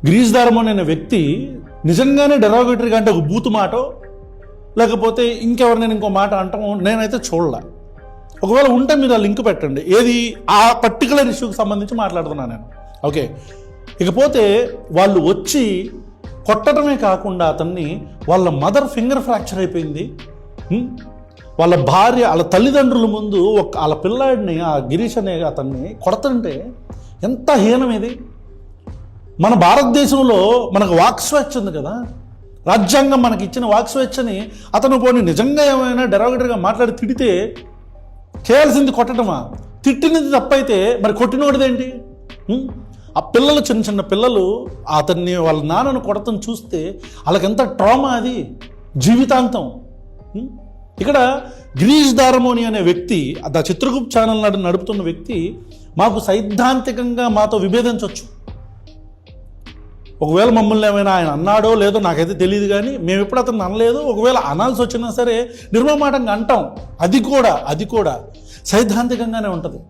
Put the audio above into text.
Grace దారమోన్ అనే వ్యక్తి నిజంగానే డెరోగేటరీగా అంటే ఒక బూతు మాటో లేకపోతే ఇంకెవరినైనా ఇంకో మాట అంటాం నేనైతే చూడలే. ఒకవేళ ఉంటే మీరు ఆ లింక్ పెట్టండి, ఏది ఆ పర్టికులర్ ఇష్యూకి సంబంధించి మాట్లాడుతున్నాను నేను. ఓకే, ఇకపోతే వాళ్ళు వచ్చి కొట్టడమే కాకుండా అతన్ని వాళ్ళ మదర్ ఫింగర్ ఫ్రాక్చర్ అయిపోయింది, వాళ్ళ భార్య వాళ్ళ తల్లిదండ్రుల ముందు వాళ్ళ పిల్లాడిని ఆ గిరీష్ అనే అతన్ని కొడుతుంటే ఎంత హీనం ఇది. మన భారతదేశంలో మనకు వాక్ స్వేచ్ఛ ఉంది కదా, రాజ్యాంగం మనకి ఇచ్చిన వాక్ స్వేచ్ఛని అతను పోనీ నిజంగా ఏమైనా డెరోగేటరీగా మాట్లాడి తిడితే చేయాల్సింది కొట్టడమా? తిట్టినది తప్పైతే మరి కొట్టినోడిదేంటి? ఆ పిల్లలు చిన్న చిన్న పిల్లలు అతన్ని వాళ్ళ నాన్నను కొడతను చూస్తే వాళ్ళకెంత ట్రామా అది జీవితాంతం. ఇక్కడ గిరీష్ దారమోని అనే వ్యక్తి ద చిత్రగుప్త ఛానల్ నడుపుతున్న వ్యక్తి మాకు సైద్ధాంతికంగా మాతో విభేదించవచ్చు. ఒకవేళ మమ్మల్ని ఏమైనా ఆయన అన్నాడో లేదో నాకైతే తెలియదు, కానీ మేము ఎప్పుడు అతను అనలేదు. ఒకవేళ అనాల్సి వచ్చినా సరే నిర్మమాటంగా అంటాం, అది కూడా సైద్ధాంతికంగానే ఉంటుంది.